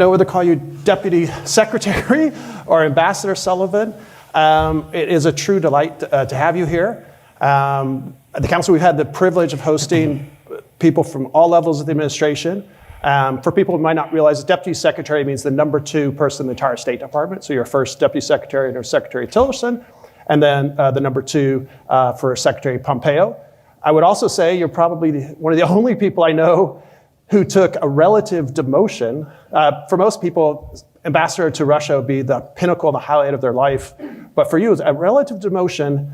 know whether to call you Deputy Secretary or Ambassador Sullivan. It is a true delight to have you here. At the Council, we've had the privilege of hosting people from all levels of the administration. For people who might not realize, the Deputy Secretary means the number 2 person in the entire State Department. So your first Deputy Secretary under Secretary Tillerson, and then the number 2 for Secretary Pompeo. I would also say you're probably one of the only people I know who took a relative demotion. For most people, ambassador to Russia would be the pinnacle, the highlight of their life. But for you, it's a relative demotion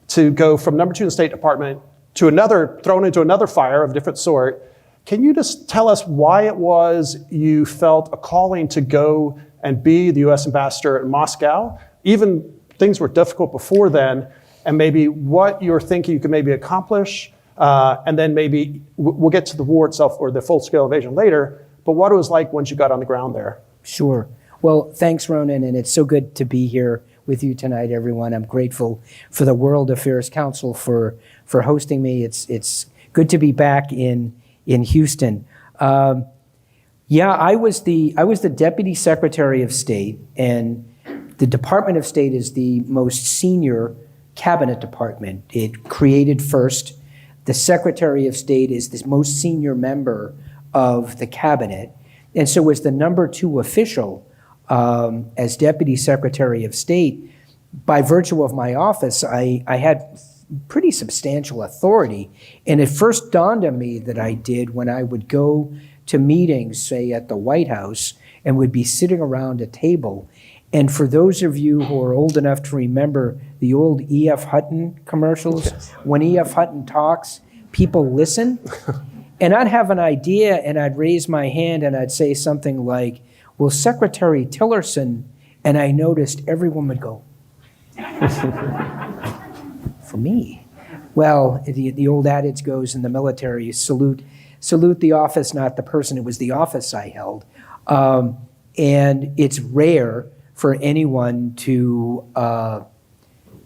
to go from number 2 in the State Department to another, thrown into another fire of a different sort. Can you just tell us why it was you felt a calling to go and be the U.S. ambassador in Moscow? Even things were difficult before then, and maybe what you're thinking you could maybe accomplish, and then maybe we'll get to the war itself or the full-scale invasion later, but what it was like once you got on the ground there. Sure. Well, thanks, Ronan, and it's so good to be here with you tonight, everyone. I'm grateful for the World Affairs Council for hosting me. It's good to be back in Houston. Yeah, I was the Deputy Secretary of State, and the Department of State is the most senior cabinet department. It created first. The Secretary of State is the most senior member of the cabinet, and so as the number 2 official as Deputy Secretary of State, by virtue of my office, I had pretty substantial authority. And it first dawned on me that I did when I would go to meetings, say at the White House, and would be sitting around a table. And for those of you who are old enough to remember the old E.F. Hutton commercials, yes. When E.F. Hutton talks, people listen. And I'd have an idea and I'd raise my hand and I'd say something like, well, Secretary Tillerson, and I noticed everyone would go, for me. Well, the old adage goes in the military, salute the office, not the person. It was the office I held. And it's rare for anyone to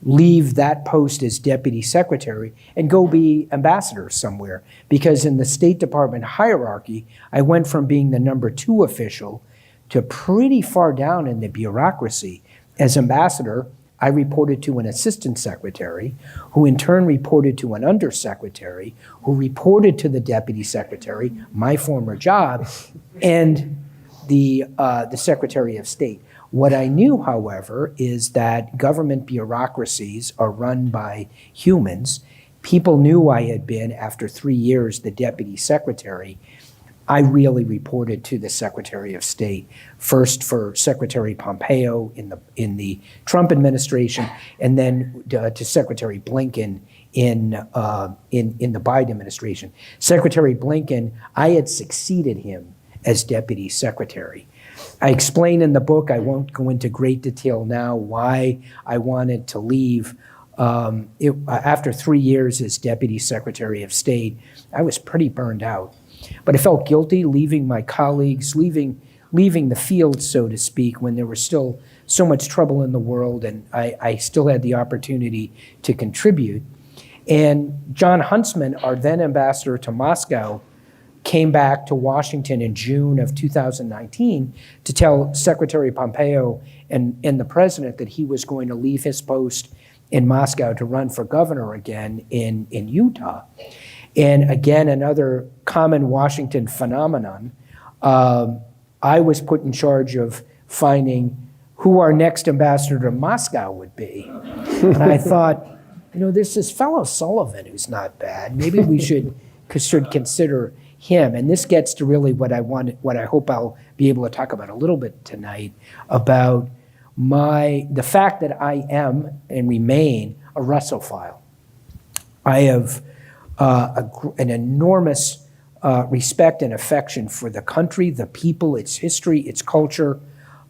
leave that post as Deputy Secretary and go be ambassador somewhere. Because in the State Department hierarchy, I went from being the number 2 official to pretty far down in the bureaucracy. As ambassador, I reported to an assistant secretary, who in turn reported to an undersecretary, who reported to the deputy secretary, my former job, and the Secretary of State. What I knew, however, is that government bureaucracies are run by humans. People knew I had been, after 3 years, the deputy secretary. I really reported to the Secretary of State, first for Secretary Pompeo in the Trump administration, and then to Secretary Blinken in the Biden administration. Secretary Blinken, I had succeeded him as Deputy Secretary. I explain in the book, I won't go into great detail now, why I wanted to leave. After 3 years as Deputy Secretary of State, I was pretty burned out. But I felt guilty leaving my colleagues, leaving the field, so to speak, when there was still so much trouble in the world, and I still had the opportunity to contribute. And John Huntsman, our then ambassador to Moscow, came back to Washington in June of 2019 to tell Secretary Pompeo and the president that he was going to leave his post in Moscow to run for governor again in Utah. And again, another common Washington phenomenon, I was put in charge of finding who our next ambassador to Moscow would be. And I thought, there's this fellow Sullivan who's not bad. Maybe we should consider him. And this gets to really what I hope I'll be able to talk about a little bit tonight, about the fact that I am and remain a Russophile. I have an enormous respect and affection for the country, the people, its history, its culture,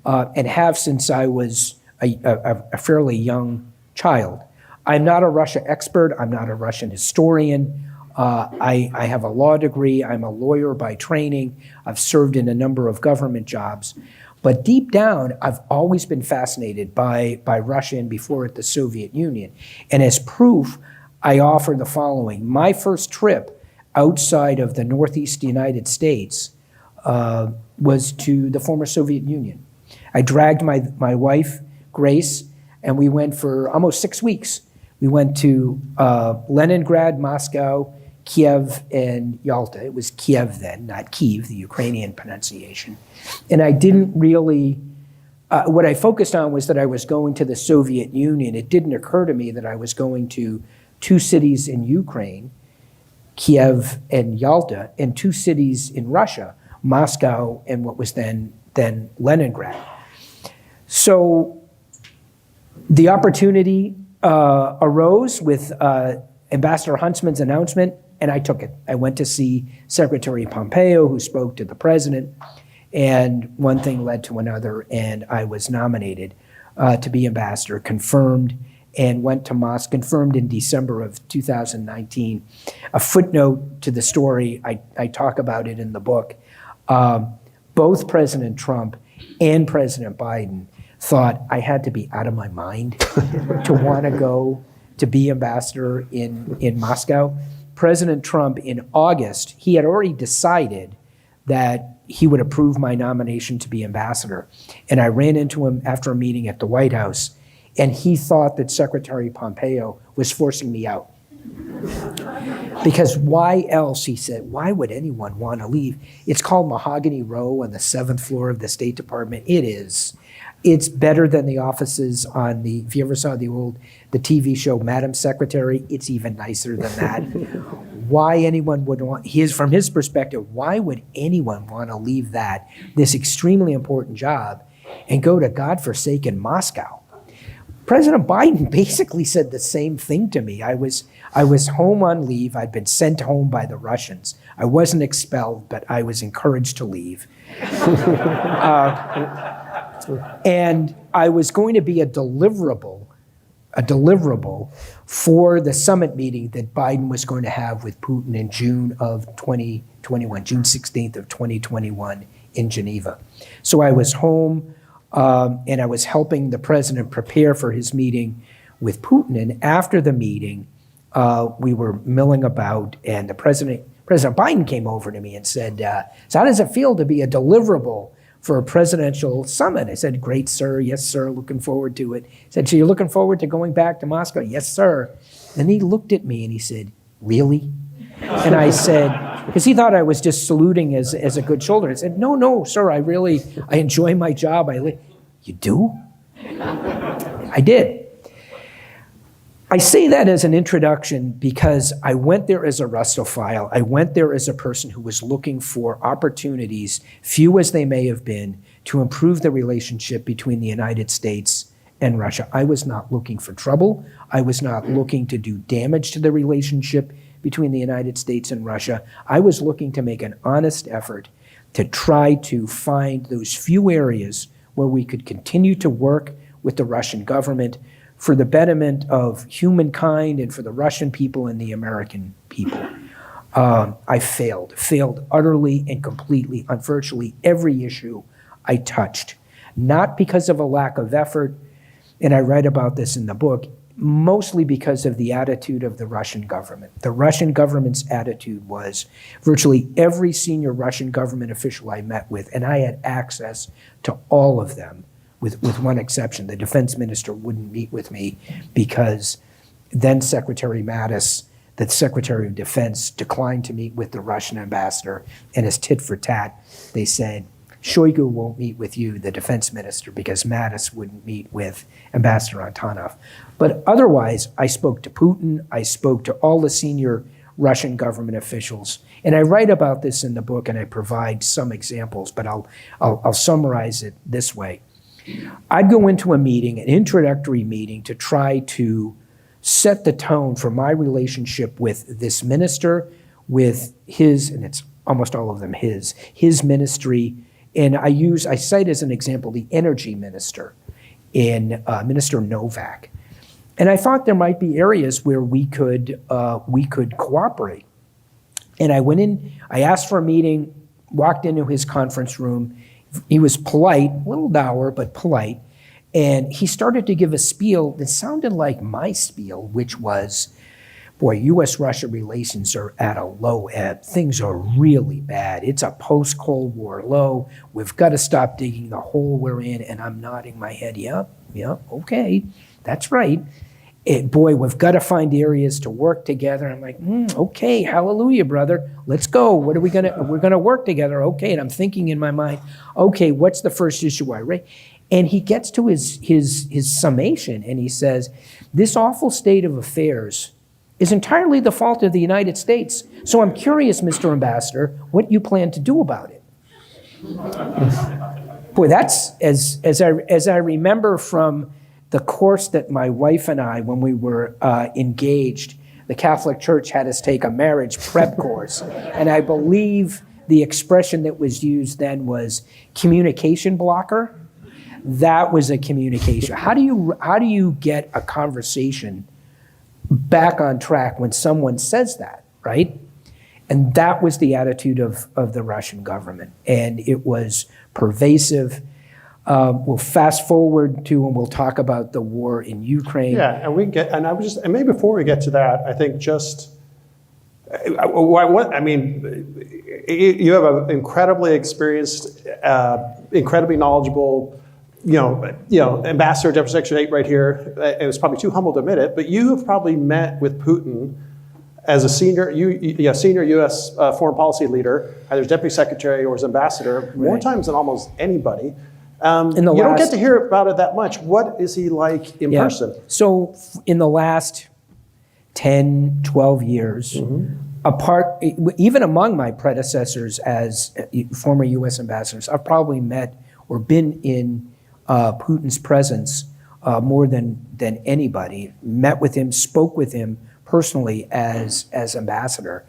and have since I was a fairly young child. I'm not a Russia expert. I'm not a Russian historian. I have a law degree. I'm a lawyer by training. I've served in a number of government jobs. But deep down, I've always been fascinated by Russia, and before it, the Soviet Union. And as proof, I offer the following. My first trip outside of the Northeast United States was to the former Soviet Union. I dragged my wife, Grace, and we went for almost 6 weeks. We went to Leningrad, Moscow, Kiev, and Yalta. It was Kiev then, not Kyiv, the Ukrainian pronunciation. And I didn't really, what I focused on was that I was going to the Soviet Union. It didn't occur to me that I was going to 2 cities in Ukraine, Kiev and Yalta, and 2 cities in Russia, Moscow and what was then Leningrad. So the opportunity arose with Ambassador Huntsman's announcement, and I took it. I went to see Secretary Pompeo, who spoke to the president, and one thing led to another, and I was nominated to be ambassador, confirmed, and went to Moscow, confirmed in December of 2019. A footnote to the story, I talk about it in the book. Both President Trump and President Biden thought I had to be out of my mind to want to go to be ambassador in Moscow. President Trump, in August, he had already decided that he would approve my nomination to be ambassador. And I ran into him after a meeting at the White House, and he thought that Secretary Pompeo was forcing me out. Because why else, he said, why would anyone want to leave? It's called Mahogany Row on the 7th floor of the State Department. It is. It's better than the offices on the, if you ever saw the TV show Madam Secretary, it's even nicer than that. Why anyone would want, from his perspective, why would anyone want to leave that, this extremely important job, and go to godforsaken Moscow? President Biden basically said the same thing to me. I was home on leave. I'd been sent home by the Russians. I wasn't expelled, but I was encouraged to leave. And I was going to be a deliverable for the summit meeting that Biden was going to have with Putin in June of 2021, June 16th of 2021 in Geneva. So I was home, and I was helping the president prepare for his meeting with Putin. And after the meeting, we were milling about, and President Biden came over to me and said, so how does it feel to be a deliverable for a presidential summit? I said, great, sir. Yes, sir. Looking forward to it. He said, so you're looking forward to going back to Moscow? Yes, sir. And he looked at me and he said, really? And I said, because he thought I was just saluting as a good shoulder. I said, no, sir. I enjoy my job. You do? I did. I say that as an introduction because I went there as a Russophile. I went there as a person who was looking for opportunities, few as they may have been, to improve the relationship between the United States and Russia. I was not looking for trouble. I was not looking to do damage to the relationship between the United States and Russia. I was looking to make an honest effort to try to find those few areas where we could continue to work with the Russian government for the betterment of humankind and for the Russian people and the American people. I failed utterly and completely on virtually every issue I touched, not because of a lack of effort, and I write about this in the book, mostly because of the attitude of the Russian government. The Russian government's attitude was virtually every senior Russian government official I met with, and I had access to all of them, with one exception. The defense minister wouldn't meet with me because then Secretary Mattis, the Secretary of Defense, declined to meet with the Russian ambassador, and as tit for tat, they said, Shoigu won't meet with you, the defense minister, because Mattis wouldn't meet with Ambassador Antonov. But otherwise, I spoke to Putin, I spoke to all the senior Russian government officials, and I write about this in the book and I provide some examples, but I'll summarize it this way. I'd go into a meeting, an introductory meeting, to try to set the tone for my relationship with this minister, with his, and it's almost all of them his ministry, and I cite as an example the energy minister in Minister Novak. And I thought there might be areas where we could cooperate. And I went in, I asked for a meeting, walked into his conference room. He was polite, a little dour, but polite. And he started to give a spiel that sounded like my spiel, which was, boy, U.S. Russia relations are at a low ebb. Things are really bad. It's a post-Cold War low. We've got to stop digging the hole we're in. And I'm nodding my head, yeah, okay, that's right. Boy, we've got to find areas to work together. I'm like, okay, hallelujah, brother. Let's go. What are we're gonna work together, okay. And I'm thinking in my mind, okay, what's the first issue I raise? And he gets to his summation, and he says, this awful state of affairs is entirely the fault of the United States. So I'm curious, Mr. Ambassador, what you plan to do about it. Boy, that's, as I remember from the course that my wife and I, when we were engaged, the Catholic Church had us take a marriage prep course. And I believe the expression that was used then was communication blocker. That was a communication. How do you get a conversation back on track when someone says that, right? And that was the attitude of the Russian government. And it was pervasive. We'll fast forward to, and we'll talk about the war in Ukraine. Yeah, and maybe before we get to that, I think you have an incredibly experienced, incredibly knowledgeable, Ambassador, Deputy Secretary 8 right here. It was probably too humble to admit it, but you have probably met with Putin as a senior U.S. Foreign policy leader, either as Deputy Secretary or as Ambassador, more times than almost anybody. You don't get to hear about it that much. What is he like in person? So in the last 10, 12 years, even among my predecessors as former U.S. ambassadors, I've probably met or been in Putin's presence more than anybody, met with him, spoke with him personally as ambassador.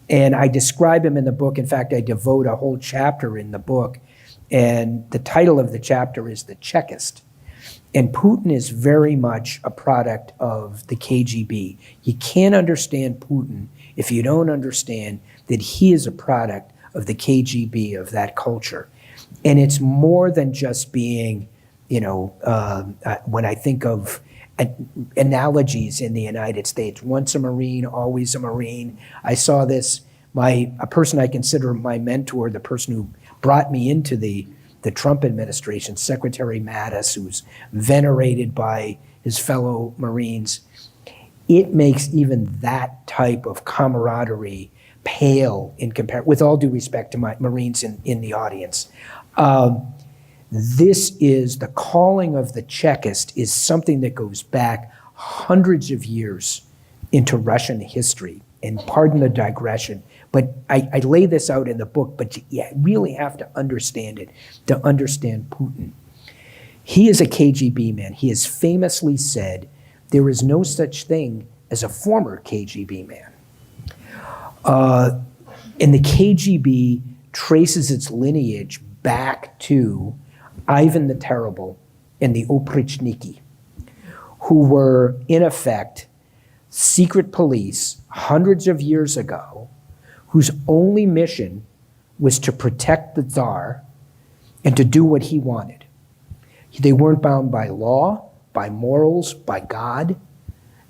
And I describe him in the book. In fact, I devote a whole chapter in the book. And the title of the chapter is The Chekist. And Putin is very much a product of the KGB. You can't understand Putin if you don't understand that he is a product of the KGB, of that culture. And it's more than just being, when I think of analogies in the United States, once a Marine, always a Marine. I saw this, a person I consider my mentor, the person who brought me into the Trump administration, Secretary Mattis, who's venerated by his fellow Marines. It makes even that type of camaraderie pale in comparison, with all due respect to my Marines in the audience. This is the calling of the Chekist is something that goes back hundreds of years into Russian history. And pardon the digression, but I lay this out in the book, but you really have to understand it to understand Putin. He is a KGB man. He has famously said, there is no such thing as a former KGB man. And the KGB traces its lineage back to Ivan the Terrible and the Oprichniki, who were, in effect, secret police hundreds of years ago, whose only mission was to protect the Tsar and to do what he wanted. They weren't bound by law, by morals, by God.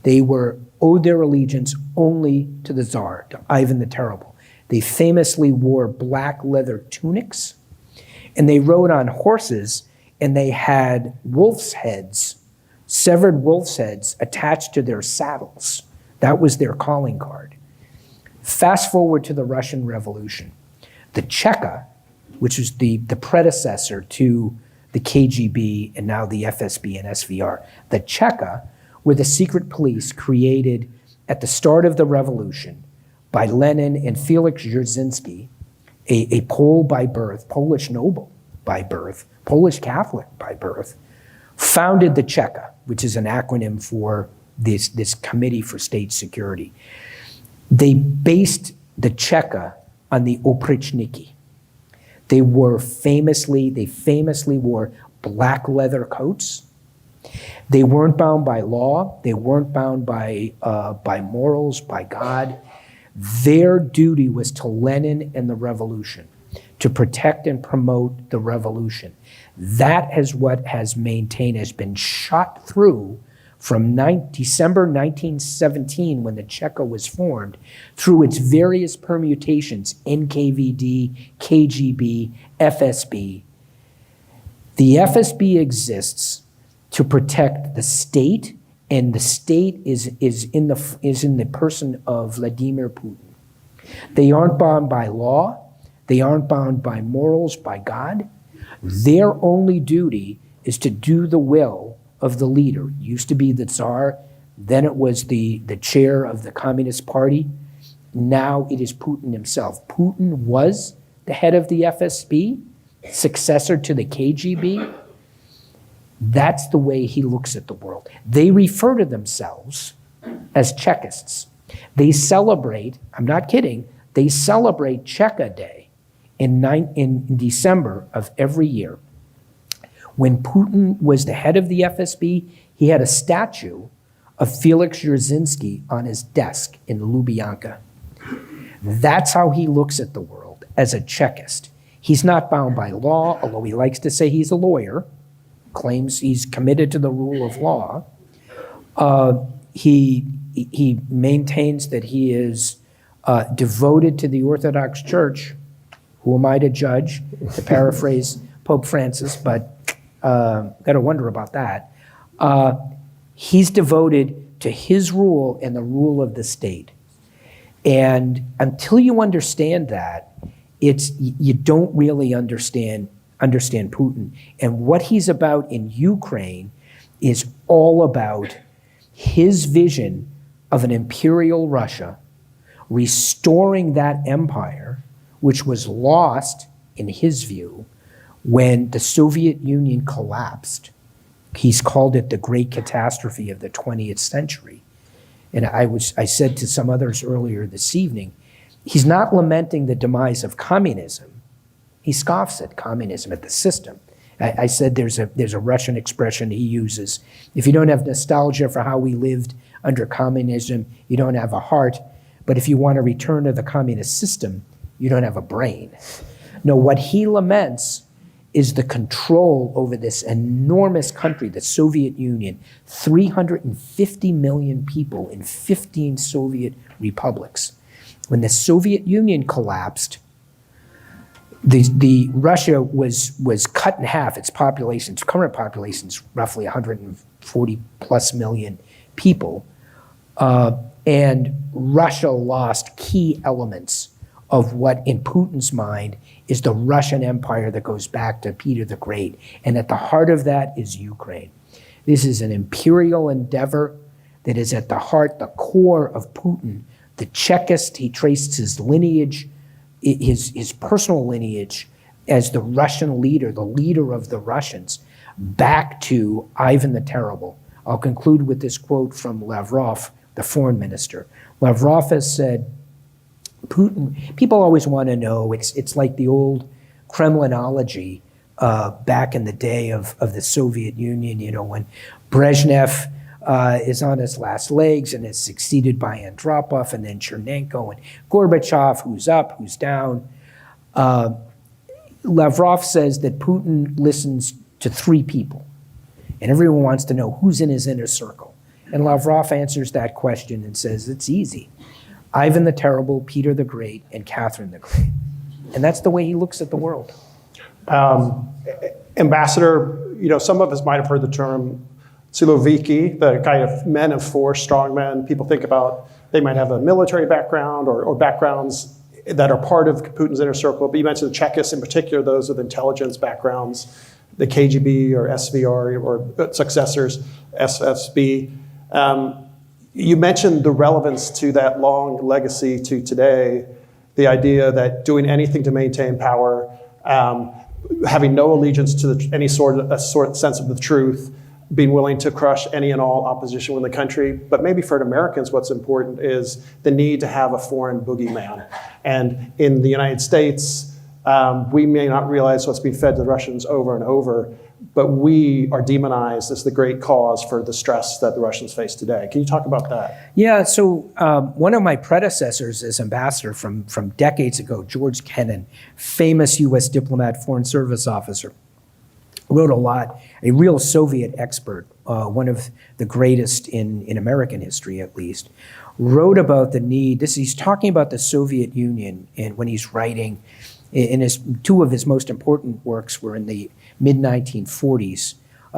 They owed their allegiance only to the Tsar, to Ivan the Terrible. They famously wore black leather tunics, and they rode on horses, and they had wolf's heads, severed wolf's heads attached to their saddles. That was their calling card. Fast forward to the Russian Revolution. The Cheka, which was the predecessor to the KGB and now the FSB and SVR, the Cheka were the secret police created at the start of the revolution by Lenin and Felix Dzerzhinsky, a Pole by birth, Polish noble by birth, Polish Catholic by birth, founded the Cheka, which is an acronym for this Committee for State Security. They based the Cheka on the Oprichniki. They famously wore black leather coats. They weren't bound by law. They weren't bound by morals, by God. Their duty was to Lenin and the revolution, to protect and promote the revolution. That is what has been shot through from December 1917, when the Cheka was formed, through its various permutations, NKVD, KGB, FSB. The FSB exists to protect the state, and the state is in the person of Vladimir Putin. They aren't bound by law. They aren't bound by morals, by God. Their only duty is to do the will of the leader. It used to be the Tsar, then it was the chair of the Communist Party. Now it is Putin himself. Putin was the head of the FSB, successor to the KGB. That's the way he looks at the world. They refer to themselves as Chekists. They celebrate, I'm not kidding, they celebrate Cheka Day in December of every year. When Putin was the head of the FSB, he had a statue of Felix Dzerzhinsky on his desk in Lubyanka. That's how he looks at the world, as a Chekist. He's not bound by law, although he likes to say he's a lawyer, claims he's committed to the rule of law. He maintains that he is devoted to the Orthodox Church. Who am I to judge, to paraphrase Pope Francis, but gotta wonder about that. He's devoted to his rule and the rule of the state. And until you understand that, you don't really understand Putin. And what he's about in Ukraine is all about his vision of an imperial Russia, restoring that empire, which was lost, in his view, when the Soviet Union collapsed. He's called it the great catastrophe of the 20th century. And I said to some others earlier this evening, he's not lamenting the demise of communism. He scoffs at communism, at the system. I said there's a Russian expression he uses. If you don't have nostalgia for how we lived under communism, you don't have a heart. But if you want to return to the communist system, you don't have a brain. No, what he laments is the control over this enormous country, the Soviet Union, 350 million people in 15 Soviet republics. When the Soviet Union collapsed, the Russia was cut in half. Its population, its current population is roughly 140 plus million people. And Russia lost key elements of what, in Putin's mind, is the Russian Empire that goes back to Peter the Great. And at the heart of that is Ukraine. This is an imperial endeavor that is at the heart, the core of Putin. The Chekist, he traced his lineage, his personal lineage as the Russian leader, the leader of the Russians, back to Ivan the Terrible. I'll conclude with this quote from Lavrov, the foreign minister. Lavrov has said, Putin, people always want to know, it's like the old Kremlinology back in the day of the Soviet Union, when Brezhnev is on his last legs and is succeeded by Andropov and then Chernenko and Gorbachev, who's up, who's down. Lavrov says that Putin listens to three people, and everyone wants to know who's in his inner circle. And Lavrov answers that question and says, it's easy. Ivan the Terrible, Peter the Great, and Catherine the Great. And that's the way he looks at the world. Ambassador, some of us might have heard the term Siloviki, the kind of men of force, strong men. People think about, they might have a military background or backgrounds that are part of Putin's inner circle. But you mentioned the Chekists in particular, those with intelligence backgrounds, the KGB or SVR or successors, SFSB. You mentioned the relevance to that long legacy to today, the idea that doing anything to maintain power, having no allegiance to any sort of sense of the truth, being willing to crush any and all opposition within the country. But maybe for Americans, what's important is the need to have a foreign boogeyman. And in the United States, we may not realize what's being fed to the Russians over and over, but we are demonized as the great cause for the stress that the Russians face today. Can you talk about that? Yeah, so one of my predecessors as ambassador from decades ago, George Kennan, famous U.S. diplomat, foreign service officer, wrote a lot, a real Soviet expert, one of the greatest in American history at least, wrote about the need, he's talking about the Soviet Union, and when he's writing, two of his most important works were in the mid-1940s.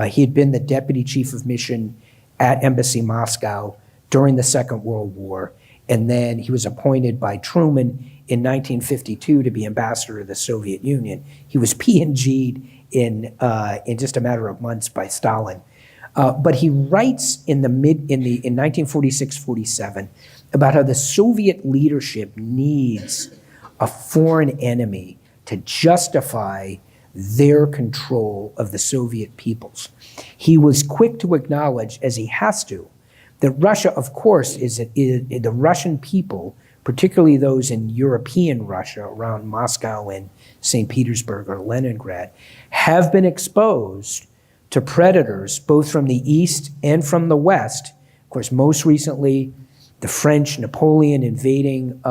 He had been the deputy chief of mission at Embassy Moscow during the Second World War, and then he was appointed by Truman in 1952 to be ambassador of the Soviet Union. He was P&G'd in just a matter of months by Stalin. But he writes in 1946-47 about how the Soviet leadership needs a foreign enemy to justify their control of the Soviet peoples. He was quick to acknowledge, as he has to, that Russia, of course, is the Russian people, particularly those in European Russia around Moscow and St. Petersburg or Leningrad, have been exposed to predators both from the East and from the West. Of course, most recently, the French, Napoleon invading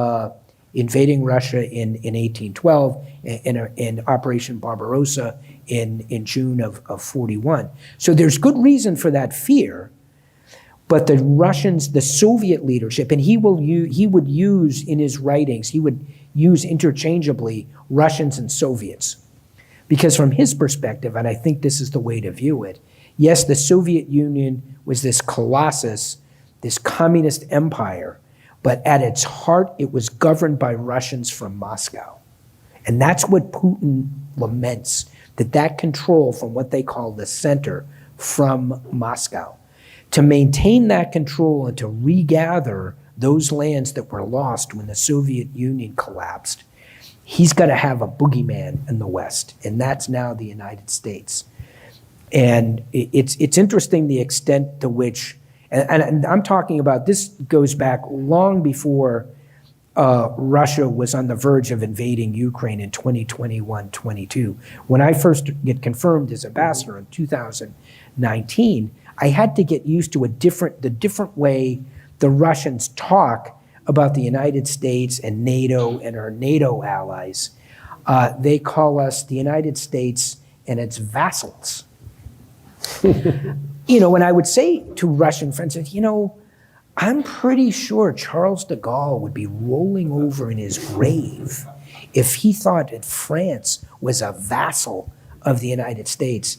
Russia in 1812 in Operation Barbarossa in June of 41. So there's good reason for that fear. But the Russians, the Soviet leadership, and he would use in his writings, he would use interchangeably Russians and Soviets. Because from his perspective, and I think this is the way to view it, yes, the Soviet Union was this colossus, this communist empire, but at its heart, it was governed by Russians from Moscow. And that's what Putin laments, that control from what they call the center from Moscow. To maintain that control and to regather those lands that were lost when the Soviet Union collapsed, he's got to have a boogeyman in the West, and that's now the United States. And it's interesting the extent to which, and I'm talking about, this goes back long before Russia was on the verge of invading Ukraine in 2021-22. When I first get confirmed as ambassador in 2019, I had to get used to the different way the Russians talk about the United States and NATO and our NATO allies. They call us the United States and its vassals. And I would say to Russian friends, I'm pretty sure Charles de Gaulle would be rolling over in his grave if he thought that France was a vassal of the United States.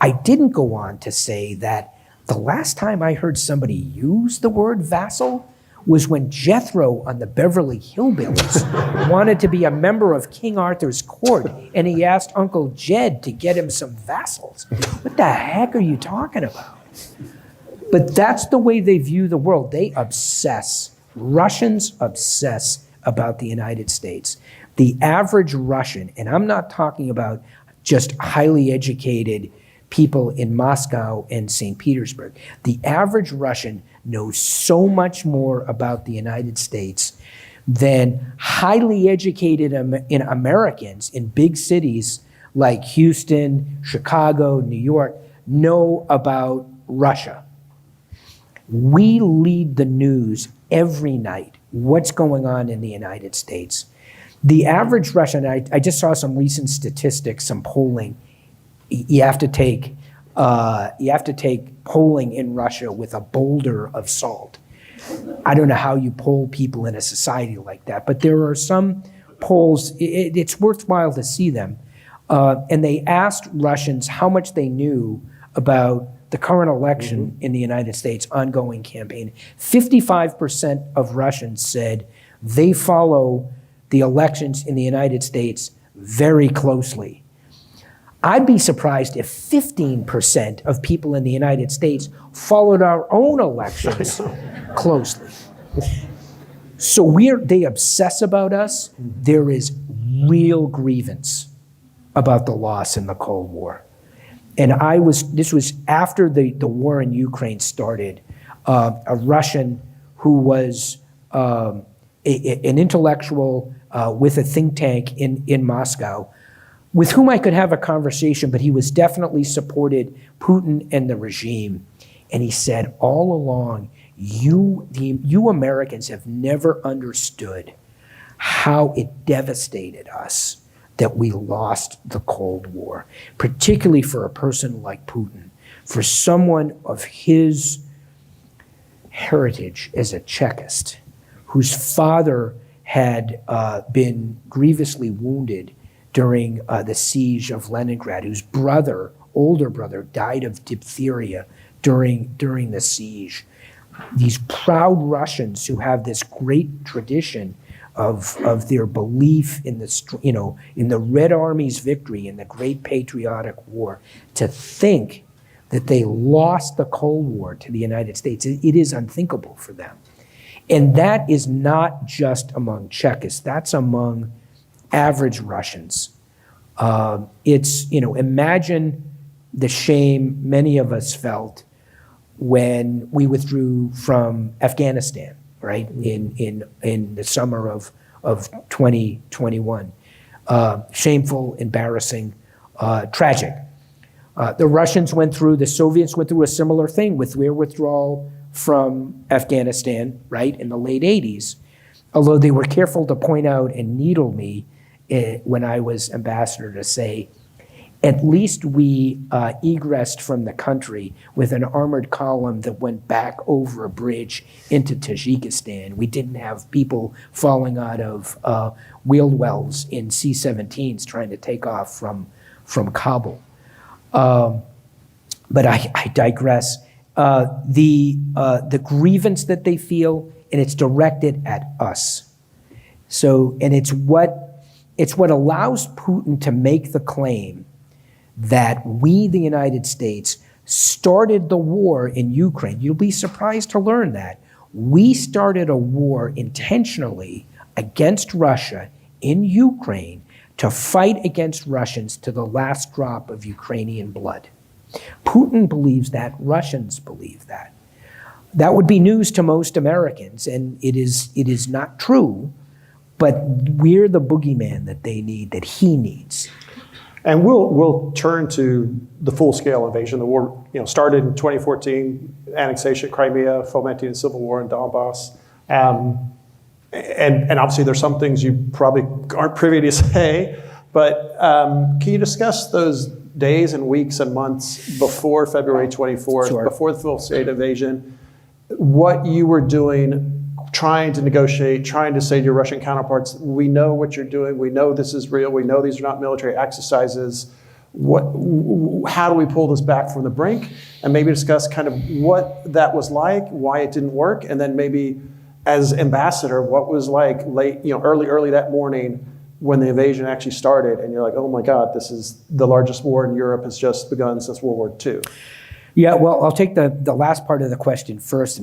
I didn't go on to say that the last time I heard somebody use the word vassal was when Jethro on the Beverly Hillbillies wanted to be a member of King Arthur's court, and he asked Uncle Jed to get him some vassals. What the heck are you talking about? But that's the way they view the world. They obsess. Russians obsess about the United States. The average Russian, and I'm not talking about just highly educated people in Moscow and St. Petersburg. The average Russian knows so much more about the United States than highly educated Americans in big cities like Houston, Chicago, New York know about Russia. We lead the news every night, what's going on in the United States. The average Russian, I just saw some recent statistics, some polling. You have to take polling in Russia with a boulder of salt. I don't know how you poll people in a society like that, but there are some polls, it's worthwhile to see them. And they asked Russians how much they knew about the current election in the United States, ongoing campaign. 55% of Russians said they follow the elections in the United States very closely. I'd be surprised if 15% of people in the United States followed our own elections closely. So they obsess about us. There is real grievance about the loss in the Cold War. And this was after the war in Ukraine started, a Russian who was an intellectual with a think tank in Moscow, with whom I could have a conversation, but he was definitely supported Putin and the regime. And he said, all along, you Americans have never understood how it devastated us, that we lost the Cold War, particularly for a person like Putin, for someone of his heritage as a Chekist, whose father had been grievously wounded during the siege of Leningrad, whose brother, older brother, died of diphtheria during the siege. These proud Russians who have this great tradition of their belief in the Red Army's victory in the Great Patriotic War, to think that they lost the Cold War to the United States, it is unthinkable for them. And that is not just among Chekists, that's among average Russians. Imagine the shame many of us felt when we withdrew from Afghanistan, right, in the summer of 2021. Shameful, embarrassing, tragic. The Russians the Soviets went through a similar thing with their withdrawal from Afghanistan, right, in the late 80s, although they were careful to point out and needle me when I was ambassador to say, at least we egressed from the country with an armored column that went back over a bridge into Tajikistan. We didn't have people falling out of wheel wells in C-17s trying to take off from Kabul. But I digress. The grievance that they feel, and it's directed at us. So, and it's what allows Putin to make the claim that we, the United States, started the war in Ukraine. You'll be surprised to learn that. We started a war intentionally against Russia in Ukraine to fight against Russians to the last drop of Ukrainian blood. Putin believes that, Russians believe that. That would be news to most Americans, and it is not true, but we're the boogeyman that they need, that he needs. And we'll turn to the full-scale invasion. The war, started in 2014, annexation of Crimea, fomenting a civil war in Donbass. And obviously there's some things you probably aren't privy to say, but can you discuss those days and weeks and months before February 24th, Sure. before the full-state invasion, what you were doing, trying to negotiate, trying to say to your Russian counterparts, we know what you're doing, we know this is real, we know these are not military exercises. How do we pull this back from the brink? And maybe discuss kind of what that was like, why it didn't work, and then maybe as ambassador, what was like late, early that morning when the invasion actually started, and you're like, oh my God, this is the largest war in Europe has just begun since World War II. Yeah, well, I'll take the last part of the question first.